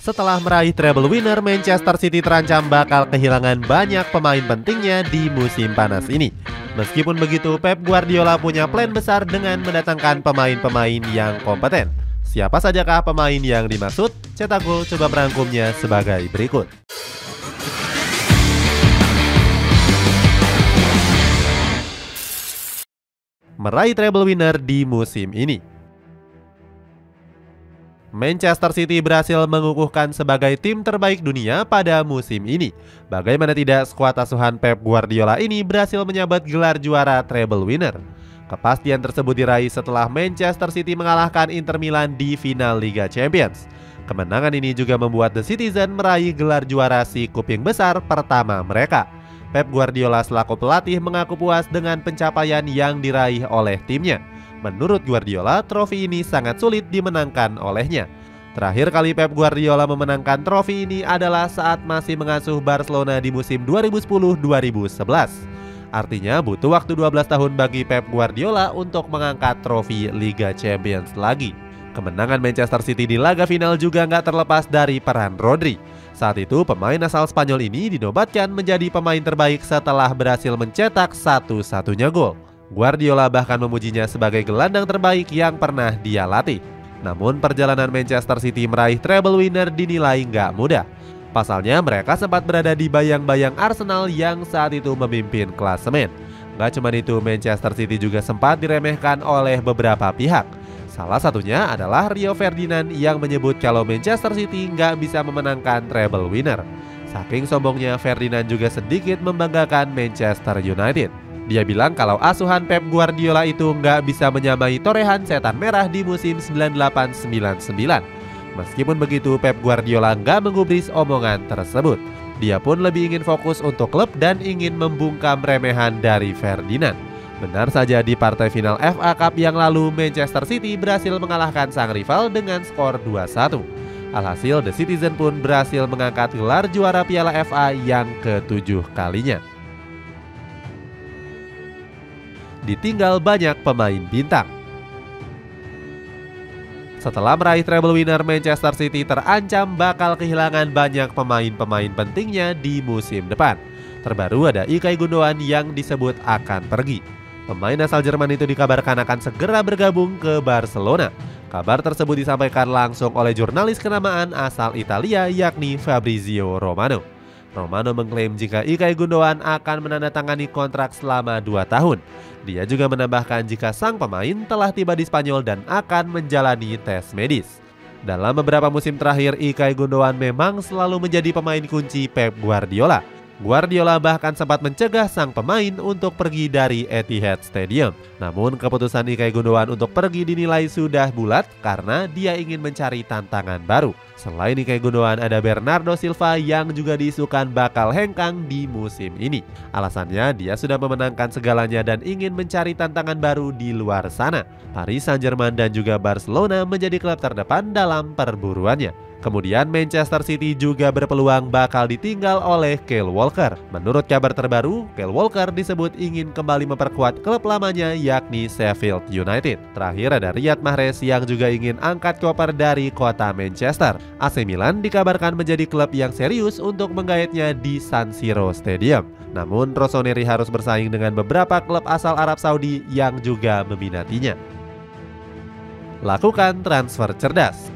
Setelah meraih treble winner, Manchester City terancam bakal kehilangan banyak pemain pentingnya di musim panas ini. Meskipun begitu, Pep Guardiola punya plan besar dengan mendatangkan pemain-pemain yang kompeten. Siapa sajakah pemain yang dimaksud? Cetak Gol coba merangkumnya sebagai berikut. Meraih treble winner di musim ini. Manchester City berhasil mengukuhkan sebagai tim terbaik dunia pada musim ini. Bagaimana tidak, skuad asuhan Pep Guardiola ini berhasil menyabet gelar juara treble winner. Kepastian tersebut diraih setelah Manchester City mengalahkan Inter Milan di final Liga Champions. Kemenangan ini juga membuat The Citizen meraih gelar juara si kuping besar pertama mereka. Pep Guardiola selaku pelatih mengaku puas dengan pencapaian yang diraih oleh timnya. Menurut Guardiola, trofi ini sangat sulit dimenangkan olehnya. Terakhir kali Pep Guardiola memenangkan trofi ini adalah saat masih mengasuh Barcelona di musim 2010-2011. Artinya butuh waktu 12 tahun bagi Pep Guardiola untuk mengangkat trofi Liga Champions lagi. Kemenangan Manchester City di laga final juga nggak terlepas dari peran Rodri. Saat itu pemain asal Spanyol ini dinobatkan menjadi pemain terbaik setelah berhasil mencetak satu-satunya gol. Guardiola bahkan memujinya sebagai gelandang terbaik yang pernah dia latih. Namun perjalanan Manchester City meraih treble winner dinilai nggak mudah. Pasalnya mereka sempat berada di bayang-bayang Arsenal yang saat itu memimpin klasemen. Nggak cuma itu, Manchester City juga sempat diremehkan oleh beberapa pihak. Salah satunya adalah Rio Ferdinand yang menyebut kalau Manchester City nggak bisa memenangkan treble winner. Saking sombongnya, Ferdinand juga sedikit membanggakan Manchester United. Dia bilang kalau asuhan Pep Guardiola itu nggak bisa menyamai torehan setan merah di musim 98-99. Meskipun begitu, Pep Guardiola nggak menggubris omongan tersebut. Dia pun lebih ingin fokus untuk klub dan ingin membungkam remehan dari Ferdinand. Benar saja, di partai final FA Cup yang lalu, Manchester City berhasil mengalahkan sang rival dengan skor 2-1. Alhasil, The Citizen pun berhasil mengangkat gelar juara Piala FA yang ke-7 kalinya. Ditinggal banyak pemain bintang. Setelah meraih treble winner, Manchester City terancam bakal kehilangan banyak pemain-pemain pentingnya di musim depan. Terbaru ada Ilkay Gundogan yang disebut akan pergi. Pemain asal Jerman itu dikabarkan akan segera bergabung ke Barcelona. Kabar tersebut disampaikan langsung oleh jurnalis kenamaan asal Italia yakni Fabrizio Romano. Romano mengklaim jika Ilkay Gundogan akan menandatangani kontrak selama 2 tahun. Dia juga menambahkan jika sang pemain telah tiba di Spanyol dan akan menjalani tes medis. Dalam beberapa musim terakhir, Ilkay Gundogan memang selalu menjadi pemain kunci Pep Guardiola. Guardiola bahkan sempat mencegah sang pemain untuk pergi dari Etihad Stadium. Namun keputusan Ilkay Gundogan untuk pergi dinilai sudah bulat karena dia ingin mencari tantangan baru. Selain Ilkay Gundogan, ada Bernardo Silva yang juga diisukan bakal hengkang di musim ini. Alasannya dia sudah memenangkan segalanya dan ingin mencari tantangan baru di luar sana. Paris Saint-Germain dan juga Barcelona menjadi klub terdepan dalam perburuannya. Kemudian Manchester City juga berpeluang bakal ditinggal oleh Kyle Walker. Menurut kabar terbaru, Kyle Walker disebut ingin kembali memperkuat klub lamanya yakni Sheffield United. Terakhir ada Riyad Mahrez yang juga ingin angkat koper dari kota Manchester. AC Milan dikabarkan menjadi klub yang serius untuk menggaetnya di San Siro Stadium. Namun Rossoneri harus bersaing dengan beberapa klub asal Arab Saudi yang juga meminatinya. Lakukan transfer cerdas.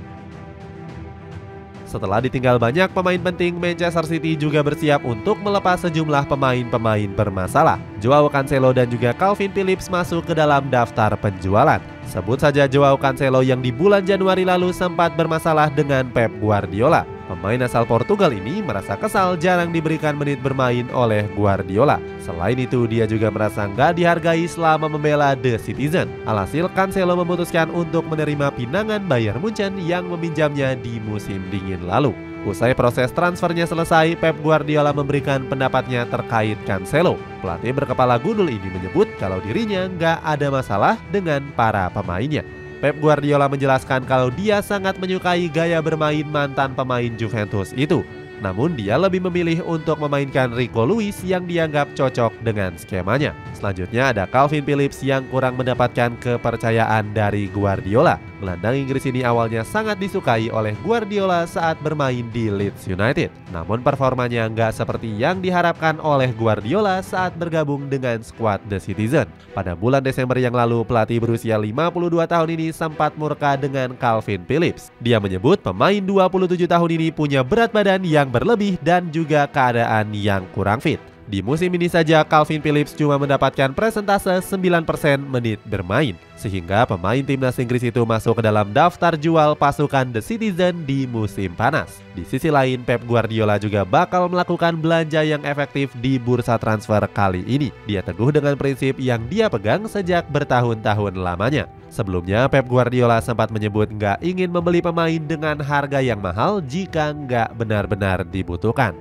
Setelah ditinggal banyak pemain penting, Manchester City juga bersiap untuk melepas sejumlah pemain-pemain bermasalah. Joao Cancelo dan juga Calvin Phillips masuk ke dalam daftar penjualan. Sebut saja Joao Cancelo yang di bulan Januari lalu sempat bermasalah dengan Pep Guardiola. Pemain asal Portugal ini merasa kesal jarang diberikan menit bermain oleh Guardiola. Selain itu, dia juga merasa nggak dihargai selama membela The Citizen. Alhasil, Cancelo memutuskan untuk menerima pinangan Bayern Munchen yang meminjamnya di musim dingin lalu. Usai proses transfernya selesai, Pep Guardiola memberikan pendapatnya terkait Cancelo. Pelatih berkepala gundul ini menyebut kalau dirinya nggak ada masalah dengan para pemainnya. Pep Guardiola menjelaskan kalau dia sangat menyukai gaya bermain mantan pemain Juventus itu. Namun dia lebih memilih untuk memainkan Rico Lewis yang dianggap cocok dengan skemanya. Selanjutnya ada Calvin Phillips yang kurang mendapatkan kepercayaan dari Guardiola. Gelandang Inggris ini awalnya sangat disukai oleh Guardiola saat bermain di Leeds United. Namun performanya nggak seperti yang diharapkan oleh Guardiola saat bergabung dengan skuad The Citizen. Pada bulan Desember yang lalu, pelatih berusia 52 tahun ini sempat murka dengan Calvin Phillips. Dia menyebut pemain 27 tahun ini punya berat badan yang berlebih dan juga keadaan yang kurang fit. Di musim ini saja Calvin Phillips cuma mendapatkan persentase 9% menit bermain, sehingga pemain timnas Inggris itu masuk ke dalam daftar jual pasukan The Citizen di musim panas. Di sisi lain, Pep Guardiola juga bakal melakukan belanja yang efektif di bursa transfer kali ini. Dia teguh dengan prinsip yang dia pegang sejak bertahun-tahun lamanya. Sebelumnya, Pep Guardiola sempat menyebut nggak ingin membeli pemain dengan harga yang mahal jika nggak benar-benar dibutuhkan.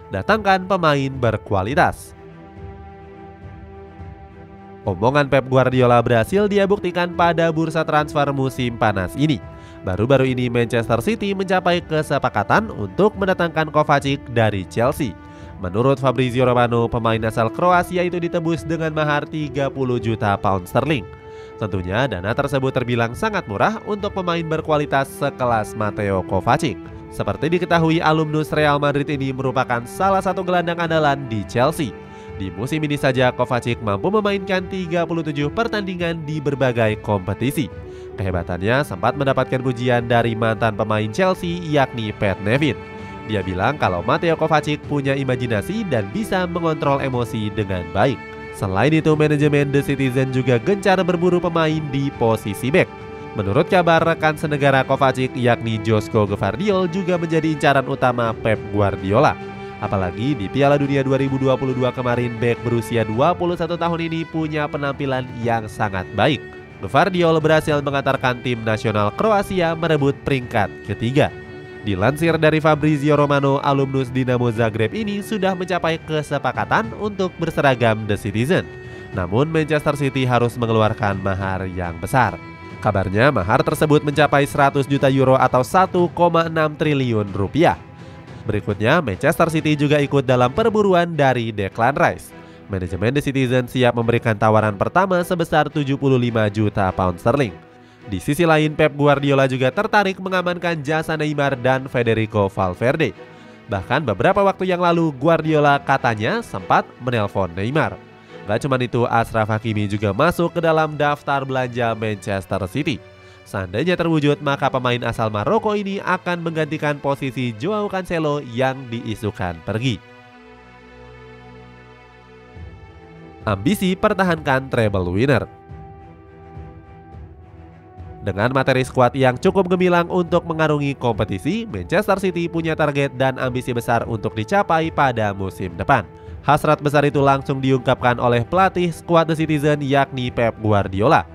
Datangkan pemain berkualitas. Omongan Pep Guardiola berhasil dia buktikan pada bursa transfer musim panas ini. Baru-baru ini Manchester City mencapai kesepakatan untuk mendatangkan Kovacic dari Chelsea. Menurut Fabrizio Romano, pemain asal Kroasia itu ditebus dengan mahar 30 juta pound sterling. Tentunya dana tersebut terbilang sangat murah untuk pemain berkualitas sekelas Mateo Kovacic. Seperti diketahui, alumnus Real Madrid ini merupakan salah satu gelandang andalan di Chelsea. Di musim ini saja Kovacic mampu memainkan 37 pertandingan di berbagai kompetisi. Kehebatannya sempat mendapatkan pujian dari mantan pemain Chelsea yakni Pat Nevin. Dia bilang kalau Mateo Kovacic punya imajinasi dan bisa mengontrol emosi dengan baik. Selain itu, manajemen The Citizen juga gencar berburu pemain di posisi bek. Menurut kabar, rekan senegara Kovacic yakni Joško Gvardiol juga menjadi incaran utama Pep Guardiola. Apalagi di Piala Dunia 2022 kemarin, bek berusia 21 tahun ini punya penampilan yang sangat baik. Gvardiol berhasil mengantarkan tim nasional Kroasia merebut peringkat ketiga. Dilansir dari Fabrizio Romano, alumnus Dinamo Zagreb ini sudah mencapai kesepakatan untuk berseragam The Citizen. Namun Manchester City harus mengeluarkan mahar yang besar. Kabarnya mahar tersebut mencapai 100 juta euro atau 1,6 triliun rupiah. Berikutnya, Manchester City juga ikut dalam perburuan dari Declan Rice. Manajemen The Citizen siap memberikan tawaran pertama sebesar 75 juta pound sterling. Di sisi lain, Pep Guardiola juga tertarik mengamankan jasa Neymar dan Federico Valverde. Bahkan beberapa waktu yang lalu, Guardiola katanya sempat menelpon Neymar. Gak cuma itu, Achraf Hakimi juga masuk ke dalam daftar belanja Manchester City. Seandainya terwujud, maka pemain asal Maroko ini akan menggantikan posisi Joao Cancelo yang diisukan pergi. Ambisi pertahankan treble winner. Dengan materi skuad yang cukup gemilang untuk mengarungi kompetisi, Manchester City punya target dan ambisi besar untuk dicapai pada musim depan. Hasrat besar itu langsung diungkapkan oleh pelatih skuad The Citizen yakni Pep Guardiola.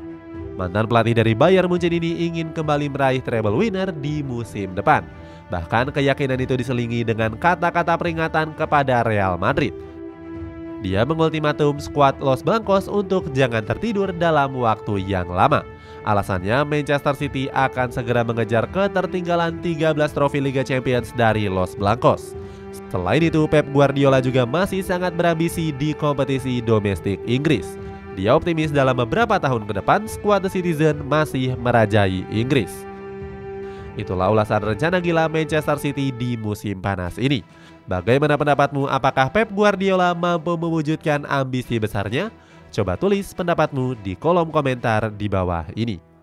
Mantan pelatih dari Bayern Munchen ini ingin kembali meraih treble winner di musim depan. Bahkan keyakinan itu diselingi dengan kata-kata peringatan kepada Real Madrid. Dia mengultimatum skuad Los Blancos untuk jangan tertidur dalam waktu yang lama. Alasannya, Manchester City akan segera mengejar ketertinggalan 13 trofi Liga Champions dari Los Blancos. Selain itu, Pep Guardiola juga masih sangat berambisi di kompetisi domestik Inggris. Dia optimis dalam beberapa tahun ke depan skuad The Citizen masih merajai Inggris. Itulah ulasan rencana gila Manchester City di musim panas ini. Bagaimana pendapatmu? Apakah Pep Guardiola mampu mewujudkan ambisi besarnya? Coba tulis pendapatmu di kolom komentar di bawah ini.